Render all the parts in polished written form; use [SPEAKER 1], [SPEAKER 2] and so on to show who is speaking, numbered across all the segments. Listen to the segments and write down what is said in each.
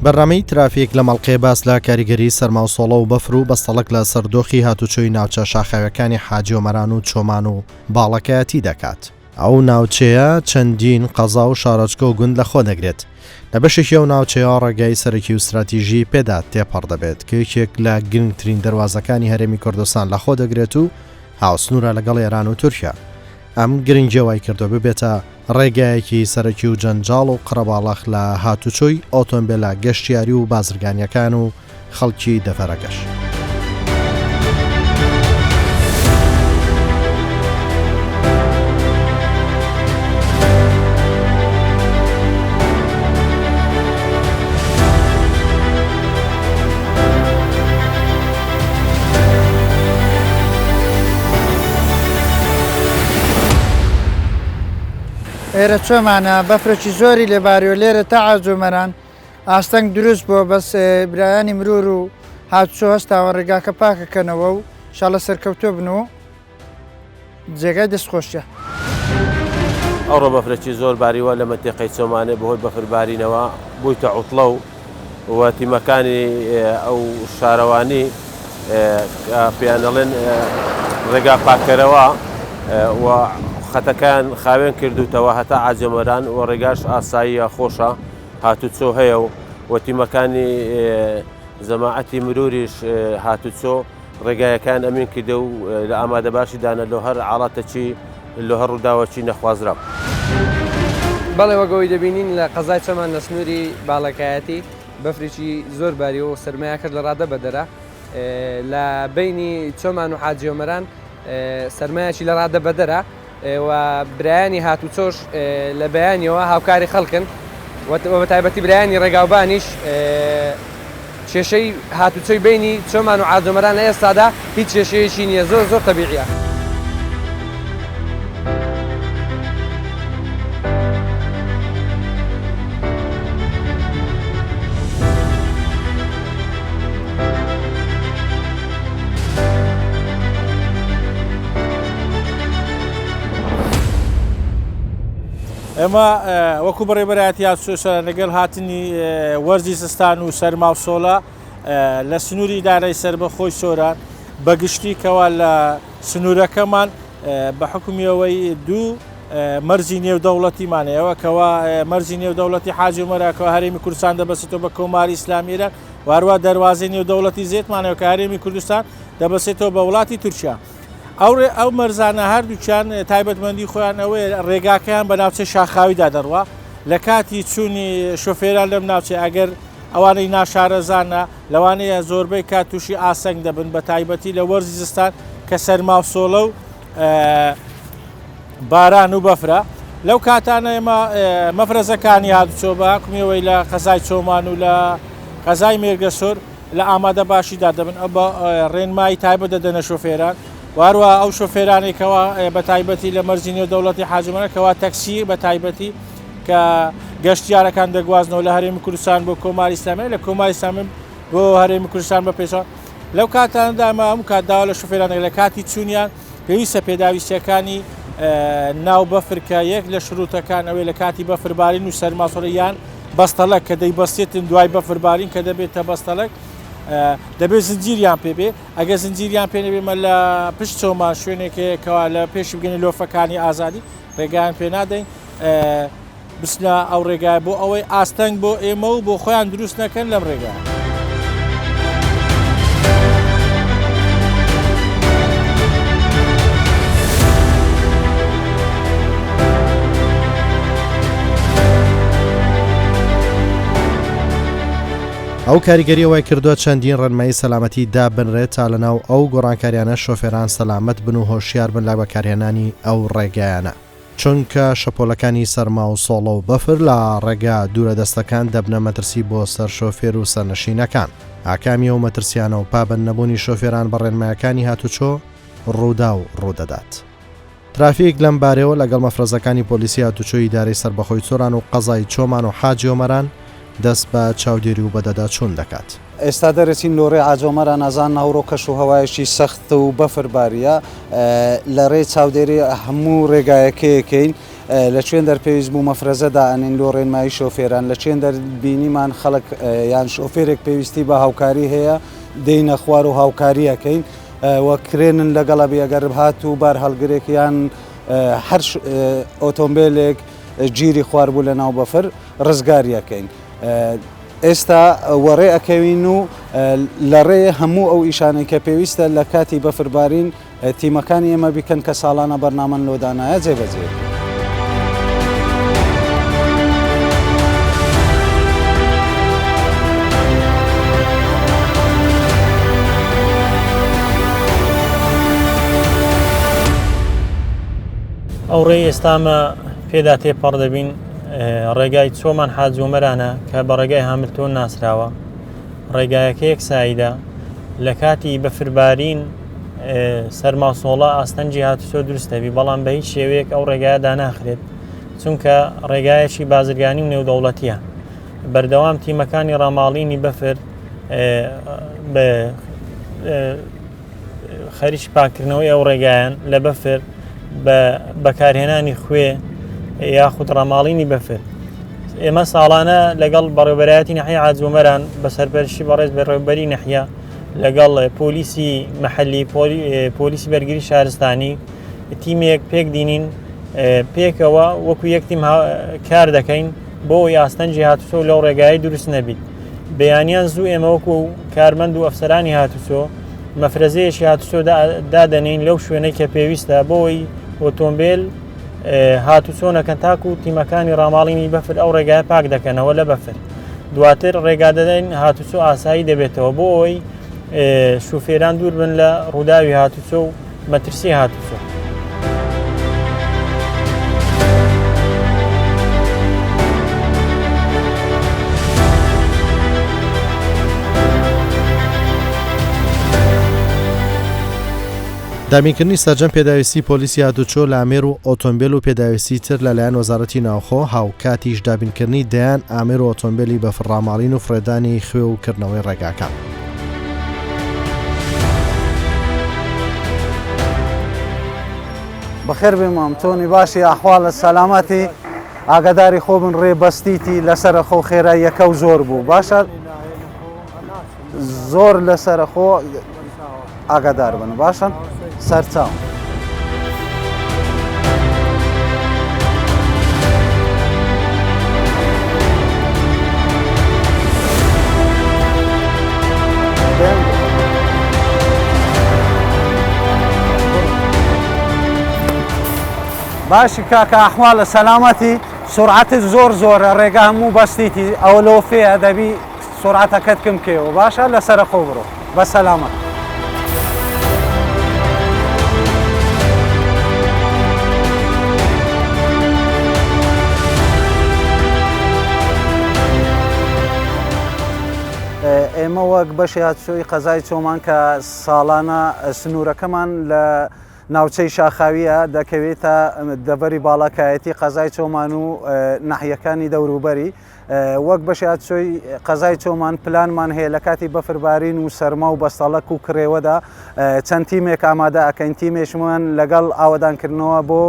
[SPEAKER 1] بەڕامەی ترافیک لە مەڵقێ باس لە کاریگەری سەرماوسۆڵە و بەفر و بەستەڵک لە سەردۆخی هاتوچۆی ناوچە شاخاوەکانی حاجیۆمەران و چۆمان و باڵەکەیەتی دەکات. ئەو ناوچەیە چەندین قەزا و شارۆچکە و گوند لەخۆ دەگرێت. لە بەشێکی ئەو ناوچەیە ڕێگای سەرەکی و استراتیژی پێدا تێپەڕ دەبێت کە یەکێک لە گرنگترین دەواازەکانی هەرێمی کوردستان لەخۆ دەگرێت و هاوسنوورە لەگەڵ ئێران و تورکیا. ئەم گرنگیەوەی کردو ببێتە ڕێگایەکی سەرەکی و جەنجاڵ و قڕەباڵەخ لە هاتوچۆی ئۆتۆمبیلە گەشتیاری و بازرگانیەکان و خەڵکی دەفەرەکەش.
[SPEAKER 2] ئێرە چۆمانە بەفرەی زۆری لێباریۆ لێرە تا عاجۆمەران ئاستەنگ دروست بۆ بەس برایانی مرور و هاتوچۆ هەستاوە ڕێگاکە پاکەکەنەوە و شاڵە سەرکەوتۆ بنەوە جێگای دەستخۆشیە.
[SPEAKER 3] ئەوڕۆ بەفرەی زۆر باریوە لە مەتێقەی چۆمانێ بەهۆی بەفربارینەوە بوویتە عوتڵە و تیمەکانی ئەو شارەوانی پێیان دەڵێن ڕێگا پاکەرەوە و خەتەکان خاوێن کردوتەوە هەتا عاجۆمەران و ڕێگاش ئاساییە خۆشە هاتوچۆ هەیە و تیمەکانی زەماعەتی مروریش هاتوچۆ ڕێگایەکان ئەمین کردە و لە ئامادە باشیدانە لە هەر عاڵاتەکی لە هەر ڕووداوەکی نەخوازرا.
[SPEAKER 4] بەڵێ وەگەوەی دەبینین لە قەزای چەمان لە سنووری باڵەکایەتی بەفرێکی زۆر باریەوە و سەرمایە کرد لە ڕادە بەدەرە لە بینی چۆمان و حاجیۆمەران سەرمایەکی لە ڕادە بەدەرە و برایانی هاتوچۆش لە بەیانیەوە هاوکاری خەڵکن بە تایبەتی برایانی ڕێگاوبانیش کێشەی هاتوچۆی بینی چۆمان و عاجۆمەران لە ئێستادا هیچ کێشەیەکی نییە، زۆر زۆر تەبیعیە.
[SPEAKER 5] ئەمە وەکو بەڕێبەرایەتی هاتوچۆ لەگەڵ هاتنی وەرزی سستان و سەرماوسۆڵە لە سنووری ئیدارەی سەربەخۆی سۆران بەگشتیکەوە لە سنوورەکەمان بە حکومیەوەی دوو مەرجی نێودەوڵەتیمانەیەوە کەوا مەرجی نێودەوڵەتی حاجۆمەرەکەەوە هەرێمی کوردستان دەبەستێتەوە بە کۆماری ئیسلامیرە وارووا دەواازەی نێودەوڵەتی زێتمانەوە کە هەرێمی کوردستان دەبەستێتەوە بە وڵاتی تورکیا. ئەو مەرزانە هەردووچیان تایبەتمەندی خۆیان ئەوەیە ڕێگاکەیان بە ناوچەی شاخاویدا دەڕوا لە کاتی چوونی شۆفێران لەم ناوچێ ئەگەر ئەوانەی ناشارەزانە لەوانەیە زۆربەی کات تووشی ئاسەنگ دەبن بە تایبەتی لە وەرزی زستان کە سەرماوسۆڵە و باران و بەفرە. لەو کاتانە ئێمە مەفرەزەکانی هاتوچۆ بە حکومیەوەی لە قەزای چۆمان و لە قەزای مێرگەسۆر لە ئامادە باشیدا دەبن ئەو بە ڕێنمایی تایبەت دەدەنە شۆفێران واروە ئەو شۆفێرانێکەوە بە تایبەتی لە مەرجی نێودەوڵەتی حاجۆمەرەکەەوە تەکسی بە تایبەتی کە گەشتیارەکان دەگوازنەوە لە هەرێمی کوردستان بۆ کۆماری ئیسلامی لە کۆماری ئیسلامی بۆ هەرێمی کوردستان بە پێشەوە لەو کاتاندا ئەم کاتداوە لە شۆفێرانێک لە کاتی چوونیان پێویستە پێداویستیەکانی ناو بەفرکە یەک لە شروتەکان ئەوەی لە کاتی بەفربارین و سەرماسۆڵە یان بەستەڵک کە دەیبەستێتن دوای بەفربارین کە دەبێتە بەستەڵک دەبێت زنجیریان پێبێ ئەگە زنجیریان پێنەبێمە لە پشت چۆمان شوێنێکەوە لە پێشی بگەنی لۆفەکانی ئازادی ڕێگایان پێ نادەین بسنە ئەو ڕێگای بۆ ئەوەی ئاستەنگ بۆ ئێمە و بۆ خۆیان دروست نەکەن لەم ڕێگای.
[SPEAKER 1] ئەو کاریگەریەوەی کردووە چەندین ڕێنمایی سەلامەتی دابنرێت تا لەناو ئەو گۆڕانکاریانە شۆفێران سەلامەت بن و هۆشیار بن لە بەکارهێنانی ئەو ڕێگایانە چونکە شەپۆلەکانی سەرما و سۆڵە و بەفر لە ڕێگا دوورە دەستەکان دەبنە مەترسی بۆ سەر شۆفێر و سەرنشینەکان. ئاکامی و مەترسیانە و پابند نەبوونی شۆفێران بە ڕێنمایەکانی هاتوچۆ ڕوودا و ڕوودەدات. ترافیک لەم بارەوە لەگەڵ مەفرەزەکانی پۆلیسی هاتوچۆی ئیدارەی سەربەخۆی چۆران و قەزای چۆمان و حاجیۆمەران دەست بە چاودێری و بەدەدا چوون دەکات.
[SPEAKER 6] ئێستا دەرەچین لۆڕێ عاجۆمەرە نازان ناوڕۆ کەش و هەوایەکی سەخت و بەفرباریە لە ڕێ چاودێری هەموو ڕێگایەکەیەکەین لە چێن دەرپێویست بوو مەفرەزەدا ئەنین لۆ ڕێنمایی شۆفێران لە چێن دەربینیمان خەڵک یان شۆفێرێک پێویستی بە هاوکاری هەیە دەینە خوار و هاوکاریەکەین وە کرێنن لەگەڵە بێگەر هات و بار هەڵگرێک یان هەر ئۆتۆمبیلێک گیری خوار بوو لە ناو بەفر ڕزگاریەکەین. ئێستا وەڕێ ئەکەوین و لە ڕێ هەموو ئەو ئیشانەی کە پێویستە لە کاتی بەفربارین تیمەکانی ئێمە بیکەن کە ساڵانە بەرنامەن لۆدانایە جێبەجێ.
[SPEAKER 7] ئەو ڕێی ئێستامە پێدا تێپەڕ دەبین ڕێگای چۆمان حاجۆمەرانە کە بە ڕێگای هاملتۆن ناسراوە ڕێگایەکە یەکساییدا لە کاتی بەفربارین سەرماسۆڵە ئاستەنجی هاتوچۆ دروستەبی بەڵام بە هیچ شێوەیەک ئەو ڕێگایەدا ناخرێت چونکە ڕێگایەکی بازرگانی و نێودەوڵەتیە. بەردەوام تیمەکانی ڕاماڵینی بەفر بە خەریکی پاکردنەوەی ئەو ڕێگایان لە بەفر بە بەکارهێنانی خوێ یاخود ڕەماڵینی بەفر ئێمە ساڵانە لەگەڵ بەڕێوەبەرایەتی نەحیە عاجۆمەران بە سەرپەرشتی بەڕێز بەڕێوەبەری نەحیە لەگەڵ پۆلیسی مەحەلی پۆلیسی بەرگری شارستانی تیمێک پێک دینین پێکەوە وەکو یەک تیم کار دەکەین بۆ ئەوەی ئاستەنجی هاتوچۆ لەو ڕێگایی دروست نەبیت. بەیانیان زوو ئێمە وەکو کارمەند و ئەفسەرانی هاتوچۆ مەفرەزەیەشی هاتوچۆ دادەنین لەو شوێنەی کە پێویستە بۆ ئەوەی ئۆتۆمبیل هاتوچۆ نەکەن تاکو و تیمەکانی ڕاماڵینی بەفر ئەو ڕێگای پاک دەکەنەوە لە بەفر. دواتر ڕێگا دەدەین هاتوچۆ ئاسایی دەبێتەوە بۆ ئەوەی شوفێران دوور بن لە ڕووداوی هاتوچۆ و مەترسی هاتوچۆ.
[SPEAKER 1] دامینکردنی سەرجەم پێداویستی پۆلیسی هاتوچۆ لە ئامێر و ئۆتۆمبیل و پێداویستی تر لەلایەن وەزارەتی ناوخۆ هاوکاتیش دابینکردنی دەیان ئامێر و ئۆتۆمبیلی بەفڕاماڵین و فرێدانی خوێ و کردنەوەی ڕێگاکان.
[SPEAKER 6] بەخێر بێمام تۆنی باشی ئەحواڵە سەلامەتی ئاگاداری خۆ بن ڕێبەستیتی لەسرە خۆ خێراییەکە و زۆر بوو باشە زۆر لەسرە خۆ ئاگادار بن باشن سەرچاو. باشی کاکە ئەحواڵە سەلامەتی سرعەتت زۆر زۆرە ڕێگا هەموو بەستیتی ئەوە لۆ فێە دەبی سرعەتەکەت کم کێوە باشە لەسرە خۆ بڕۆ بە سەلامەت. ئێمە وەک بەشی هاتوچۆی قەزای چۆمان کە ساڵانە سنوورەکەمان لە ناوچەی شاخاویە دەکەوێتە دەبەری باڵاکایەتی قەزای چۆمان و ناحیەکانی دەوروبەری وەک بەشی هاتوچۆی قەزای چۆمان پلانمان هەیە لە کاتی بەفربارین و سەرما و بەستەڵەک و کرێوەدا چەند تیمێک ئامادە ئەکەین تیمێشمان لەگەڵ ئاوەدانکردنەوە بۆ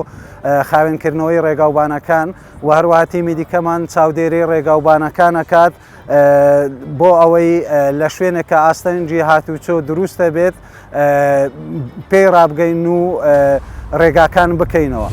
[SPEAKER 6] خاوێنکردنەوەی ڕێگاوبانەکان و هەروەها تیمی دیکەمان چاودێری ڕێگاوبانەکان ئەکات بۆ ئەوەی لە شوێنێکە ئاستەنجی هاتوچۆ دروستە بێت پێی ڕابگەین و ڕێگاکان بکەینەوە.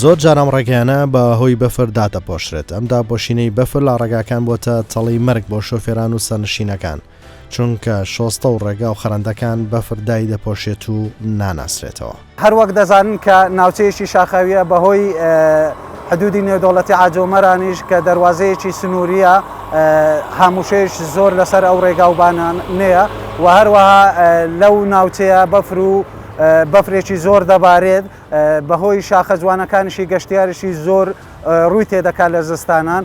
[SPEAKER 1] زۆر جارام ڕێگەیانە بە هۆی بەفر دادەپۆشرێت ئەمدا بۆشینەی بەفر لە ڕێگاکان بۆتە تەڵی مەرگ بۆ شۆفێران و سەرنشینەکان چونکە شۆستە و ڕێگا و خەرەندەکان بەفر دای دەپۆشێت و ناناسرێتەوە.
[SPEAKER 6] هەروەک دەزانن کە ناوچەیەکی شاخاویە بەهۆی حدودی نێودەوڵەتی عاجۆمەرانیش کە دەواازەیەکی سنووریە هاموشێش زۆر لەسەر ئەو ڕێگاوبانان نەیە و هەروەها لەو ناوچەیە بەفر و بەفرێکی زۆر دەبارێت بەهۆی شاخە جوانەکانیشی گەشتیارشی زۆر ڕووی تێدەکات لە زستانان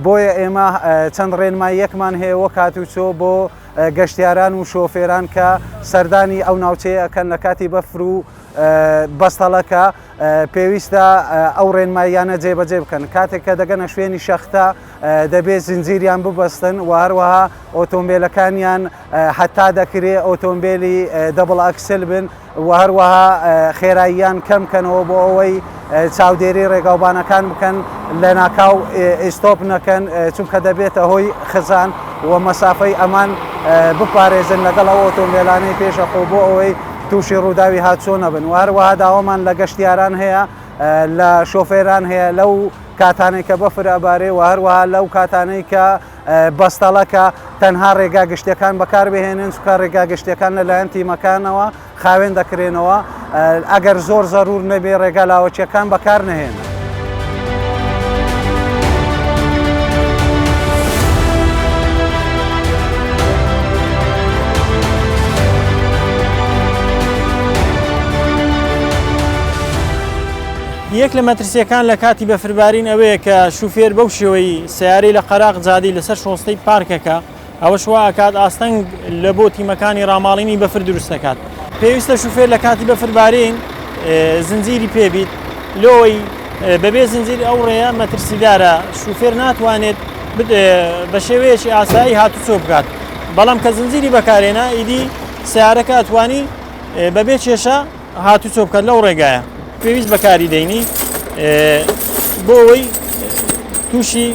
[SPEAKER 6] بۆیە ئێمە چەند ڕێنماییەکمان هەیە وەک هاتوچۆ بۆ گەشتیاران و شۆفێران کە سەردانی ئەو ناوچەیە ئەکەن لە کاتی بەفر و بەستەڵەکە پێویستە ئەو ڕێنماییانە جێبەجێ بکەن کاتێک کە دەگەنە شوێنی شەختە دەبێت زنجیریان ببەستن و هەروەها ئۆتۆمبیلەکانیان حتا دەکرێت ئۆتۆمبیلی دەبڵ ئەکسل بن و هەروەها خێراییان کەمکەنەوە بۆ ئەوەی چاودێری ڕێگاوبانەکان بکەن لە ناکاو ئێستۆپ نەکەن چونکە دەبێتە هۆی خزان و مەسافەی ئەمان بپارێزن لەگەڵ ئەو ئۆتۆمبیلانەی پێشەخۆ بۆ ئەوەی تووشی ڕووداوی هاتچۆ نەبن و هەروەها داوامان لە گەشتیاران هەیە لە شۆفێران هەیە لەو کاتانەی کە بەفر ئەبارێ و هەروەها لەو کاتانەی کە بەستەڵەکە تەنها ڕێگا گشتیەکان بەکاربهێنن چونکە ڕێگا گشتیەکان لەلایەن تیمەکانەوە خاوێن دەکرێنەوە ئەگەر زۆر زەرور نەبێ ڕێگا لاوەچیەکان بەکار نەهێن.
[SPEAKER 7] یەک لە مەترسیەکان لە کاتی بەفربارین ئەوەیە کە شوفێر بەو شێوەی سیارەی لە قەراق جادەی لەسەر شۆستەی پارکەکە ئەوەش وا ئەکات ئاستەنگ لە بۆ تیمەکانی ڕاماڵینی بەفر دروست دەکات. پێویستە شوفێر لە کاتی بەفربارین زنجیری پێبیت لۆی بەبێ زنجیر ئەو ڕێیە مەترسیدارە شوفێر ناتوانێت بە شێوەیەکی ئاسایی هاتوچۆ بکات بەڵام کە زنجیری بەکارێنە ئیدی سیارەکە ئەتوانی بەبێ کێشە هاتوچۆ بکات لەو ڕێگایە. پێویست بەکاری دەینی بۆ ئەوەی تووشی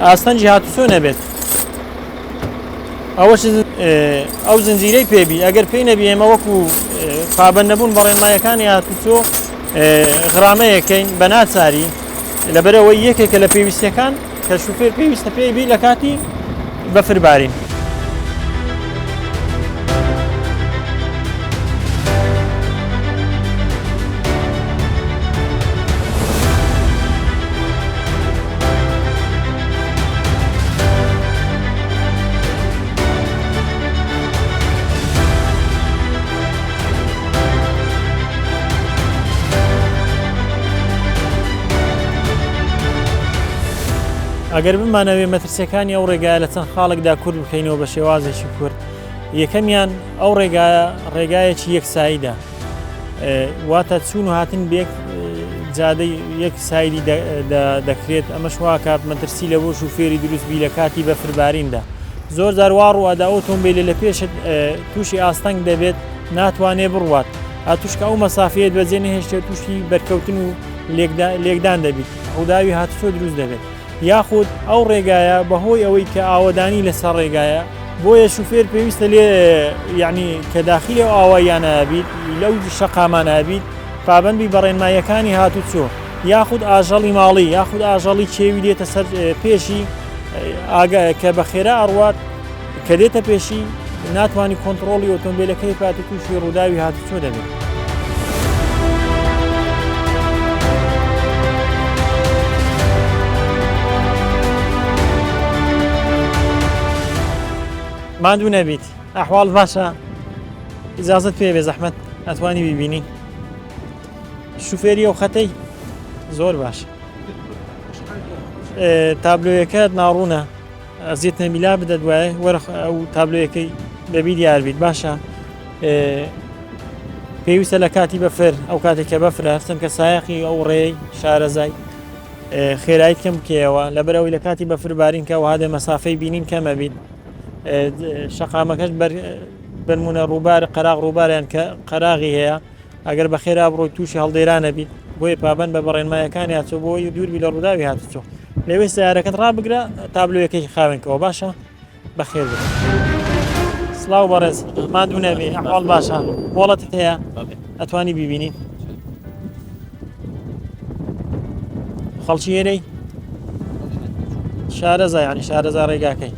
[SPEAKER 7] ئاستەنجی هاتوچۆ نەبێت. ئەوەش ئەو زنجیرەی پێبی ئەگەر پێی نەبی ئێمە وەکو پابەند نەبوون بە ڕێنماییەکانی هاتوچۆ غرامەیەکەین بە ناچاری لەبەرەوەی یەکێکە لە پێویستیەکان کە شوفێر پێویستە پێبی لە کاتی بەفربارین. ئەگەر بمانەوێ مەترسیەکانی ئەو ڕێگایە لە چەند خاڵێکدا کورد بکەینەوە بە شێوازێکی کورد یەکەمیان ئەو ڕێگایە ڕێگایەکی یەکساییدا واتە چوون و هاتن بێک جادەی یەک سایدی دەکرێت ئەمەش واکات مەترسی لە بۆ شوفێری دروستبی لە کاتی بەفرباریندا زۆر جاروار و ئەدا ئۆتۆمبیلە لە پێشت تووشی ئاستەنگ دەبێت ناتوانێ بڕوات هاتوشکە ئەو مەسافەیەت بەجێ نەهێشتێت تووشی بەرکەوتن و لێکدان دەبیت ڕووداوی هاتوچۆ دروست دەبێت یاخود ئەو ڕێگایە بەهۆی ئەوەی کە ئاوەدانی لەسەر ڕێگایە بۆیە شوفێر پێویستە لێ یعنی کە داخلی ئەو ئاواییانە بیت لەو شەقامانە بیت پابەندی بە ڕێنماییەکانی هاتوچۆ یاخود ئاژەڵی ماڵی یاخود ئاژەڵی کێوی دێتە سەر پێشی کە بە خێرا ئەڕوات کە دێتە پێشی ناتوانانی کۆنتترۆلی ئۆتۆمبیلەکەی پاتە تووشی ڕووداوی هاتوچۆ دەبێت. مادوو نەبیت ئەحواڵ باشە ئیجازەت پێ بێ زەحمەت ئەتوانی بیبینی شوفێری ئەو خەتەی زۆر باشە تابلۆیەکەت ناڕوونە ئەزیێت نەمیلا بدە دوایە وەرە ئەو تابلۆیەکەی بەبی دیاربیت باشە پێویستە لە کاتی بەفر ئەو کاتێککە بەفرە هەستم کە سایەقی ئەو ڕێی شارەزای خێراییت کەم بکەوە لەبەرەوەی لە کاتی بەفربارین کە هادە مەسافەی بینین کەمە بیت شەقامەکەش بنمونە ڕووبار قەراغ ڕووباریان کە قەراغی هەیە ئەگەر بە خێرا بڕۆی تووشی هەڵدێرانە بیت بۆیە پابەند بە بەڕێنمایەکانی هاتووە بۆی دووربی لە ڕووداوی هاتوچۆ لەوێ سیارەکەت ڕابگرە تابلۆیەکەی خاوێنکەوە باشە بەخێر بێت. سڵاو بەڕێز مادوو نەبێ ئەحواڵ باشە وڵەتت هەیە ئەتوانی بیبینی خەڵکی ئێرەی شارەزا یعنی شارەزا ڕێگاکەی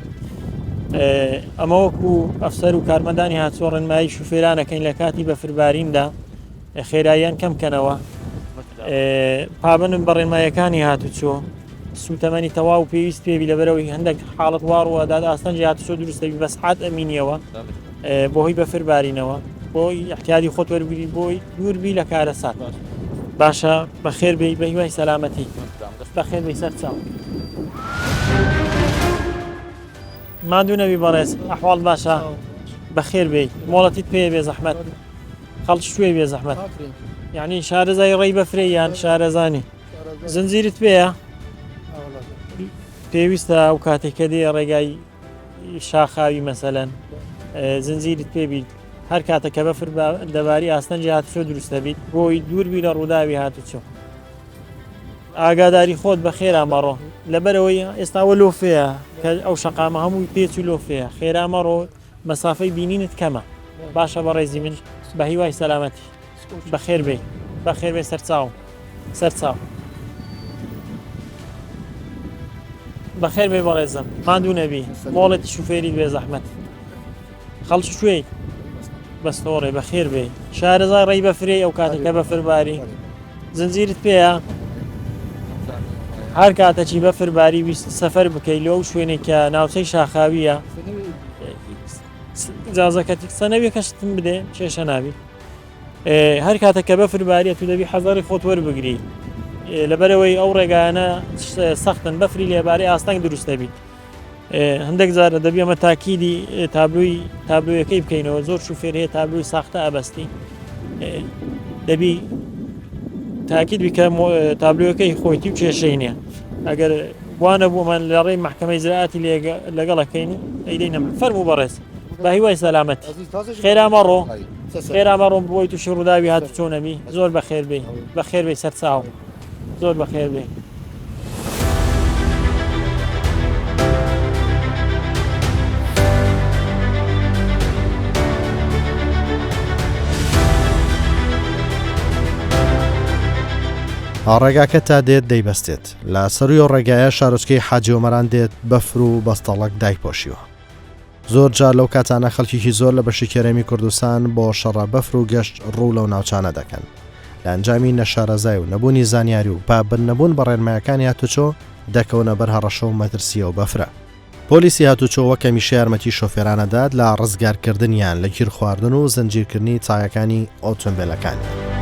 [SPEAKER 7] ئەمە وەکو ئەفسەر و کارمەندانی هاتووە ڕێنمایی شوفێرانەکەین لە کاتی بەفرباریندا خێراییان کەمکەنەوە پابەنم بە ڕێنمایەکانی هاتوچۆ سوتەمەنی تەواو پێویست پێوی لەبەرەوەی هەندێک حاڵەت واڕوە داد ئاستەنجی هاتوچۆ دروستەوی بە سعات ئەمینیەوە بۆهۆی بەفربارینەوە بۆی احتیاجی خۆت وەرگری بۆی دووربی لە کارە سات باشە بەخێر بێ بە هیوای سەلامەتی. بەخێر بێ سەر چاو مادوو نەبی بەڕێز ئەحواڵ باشە بەخێر بێ مۆڵەتیت پێ بێ زەحمەت خەڵکی شوێ بێ زەحمەت یعنی شارەزای ڕێی بەفرێ یان شارەزانی زنجیرت پێیە پێویستە ئەو کاتێککە دێ ڕێگای شاخاوی مەسەلەن زنجیرت پێبیت هەر کاتەکە بەفر دەباری ئاستەنجی هاتوچۆ دروستە بیت بۆی دووربی لە ڕووداوی هاتوچۆ ئاگاداری خۆت بە خێرامەڕۆ لەبەرەوەی ئێستاوە لۆفەیە کە ئەو شەقامە هەمووی پێچ و لۆفەیە خێرامەڕۆ مەسافەی بینینت کەمە باشە بە ڕێزی من بە هیوای سەلامەتی بەخێر بێ بەخێر بێ سەرچاو سەرچاو بەخێر بێ بەڕێزم مادوو نەبی مۆڵەتی شوفێری بێ زەحمەت خەڵک شوێ بەستۆڕێ بەخێر بێ شارەزای ڕێی بەفرێ ئەو کاتێککە بەفرباری زنجیرت پێیە هەر کاتەچی بەفرباری ویست سەفەر بکەی لەو شوێنێک کە ناوچەی شاخاویە جازەکەتی سەنەوی کەشتم بدێ کێشە نابی هەر کاتێککە بەفرباریە تو دەبی حەزاری خۆت وەربگری لەبەرەوەی ئەو ڕێگانە سەختن بەفری لێبارەی ئاستەنگ دروستە بیت هەندێک جارە دەبی ئەمە تاکیدی تابلویەکەی بکەینەوە زۆر شوفێر هەیە تابلوی ساختە ئەبەستی دەبی تاکید بیکە تابلوەکەی خۆیتی و کێشەی نییە ئەگەر وانە بوومان لە ڕێی محکەمەی زراعەتی لەگەڵەکەین ئەیدەینە فەرموو بەڕێز بە هیوای سەلامەت خێرامەڕۆ خێرامەڕۆ بۆی تووشی ڕووداوی هاتوچۆ نەبی زۆر بەخێر بێ بەخێر بێ سەرچاو زۆر بەخێر بێ
[SPEAKER 1] ڕێگاکە تا دێت دەیبەستێت لە سەروی ڕێگایە شارۆچکەی حاجیۆمەران دێت بەفر و بەستەڵک دایپۆشیوە زۆر جار لەو کاتانە خەڵکیی زۆر لە بەشی کێرەمی کوردستان بۆ شەڕە بەفر و گەشت ڕوو لەو ناوچانە دەکەن لە ئەنجامی نەشارەزای و نەبوونی زانیاری و پابنەبوون بە ڕێنمایەکانی هاتوچۆ دەکەونە بەر هەڕەشە و مەترسیە و بەفرە پۆلیسی هاتوچۆ وەکە میشە یارمەتی شۆفێرانەداد لە ڕزگارکردنیان لە گیر خواردن و زنجیرکردنی چایەکانی ئۆتۆمبیلەکانی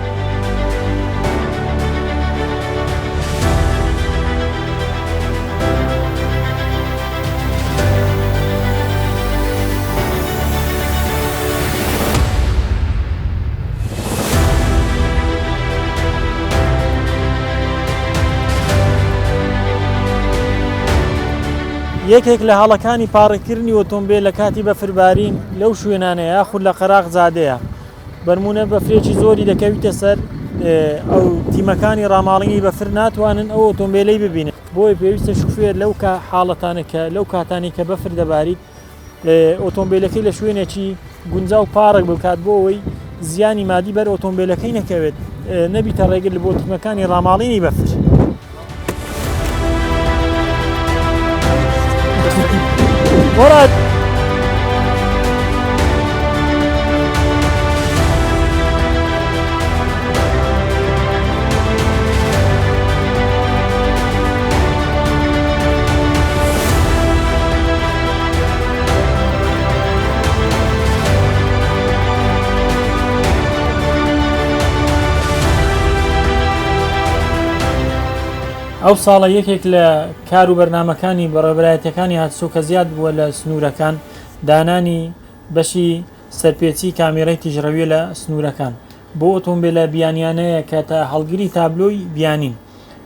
[SPEAKER 7] یەکێک لە هەڵەکانی پاڕێکردنی ئۆتۆمبیل لە کاتی بەفربارین لەو شوێنانەیە یاخود لە قەراق زادەیە بەرمونە بەفرێکی زۆری دەکەویتە سەر ئەو تیمەکانی ڕاماڵنگی بەفر ناتوانن ئەو ئۆتۆمبیلەی ببینن بۆی پێویستە شوفێر لەو حاڵەتانەکە لەو کاتانی کە بەفر دەباریت ئۆتۆمبیلەکەی لە شوێنێکی گونجاو پارێک بکات بۆ ئەوەی زیانی مادی بەر ئۆتۆمبیلەکەی نەکەوێت نەبیتە ڕێگر بۆ تیمەکانی ڕاماڵینی بەفر مراد ئەو ساڵە یەکێک لە کار و بەرنامەکانی بەڕێوەبەرایەتەکانی هاتوچۆ کە زیاد بووە لە سنوورەکان دانانی بەشی سەرپێچی کامێرەی تیژڕەویە لە سنوورەکان بۆ ئۆتۆمبیلە بیانیانەیە کە تا هەڵگری تابلۆی بیانین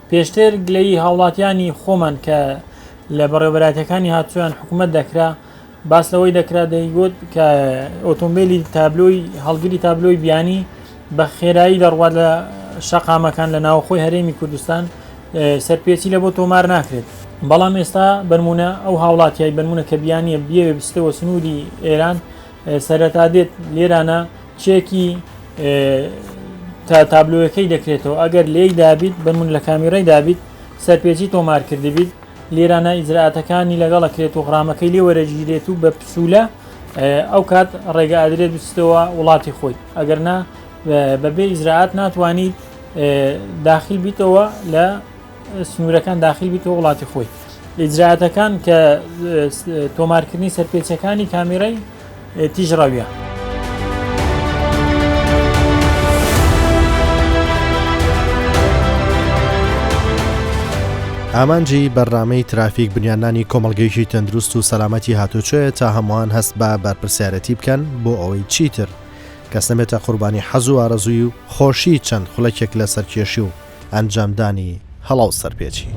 [SPEAKER 7] پێشتر گلەی هاوڵاتیانی خۆمان کە لە بەڕێوەبەرایەتەکانی هاتوچۆیان حکوومەت دەکرا باس لەوەی دەکرا دەیگوت کە ئۆتۆمبیلی تابلۆی هەڵگری تابلۆی بیانی بە خێرایی دەڕوات لە شەقامەکان لە ناوخۆی هەرێمی کوردستان سەرپێچی لە بۆ تۆمار ناکرێت بەڵام ئێستا بەرمونە ئەو هاوڵاتیای بەرمونە کە بیانیە بێ بستەوە سنووری ئێران سەرەتا دێت لێرانە چێکی تابلۆیەکەی دەکرێتەوە ئەگەر لێی دابیت بەرمون لە کامیرەی دابیت سەرپێچی تۆمار کردبیت لێرانە ئیجرعاتەکانی لەگەڵەکرێت و غڕامەکەی لێ وەرەگیرێت و بە پسوولە ئەو کات ڕێگە ئادرێت بستەوە وڵاتی خۆی ئەگەرنا بەبێ ئیجرعات ناتوانیت داخل بیتەوە لە سنوورەکان داخل بیتەوە وڵاتی خۆی ئیجرعاتەکان کە تۆمارکردنی سەرپێچەکانی کامێرەی تیژڕەویە
[SPEAKER 1] ئامانجی بەرنامەی ترافیک بنیانانی کۆمەڵگەیشی تەندروست و سەلامەتی هاتوچۆیە تا هەمووان هەست بە بەرپرسیارەتی بکەن بۆ ئەوەی چیتر کەس نەبێتە قوربانی حەز و ئارەزووی و خۆشی چەند خولەکێک لە سەرکێشی و ئەنجامدانی هەڵاو سەرپێچی.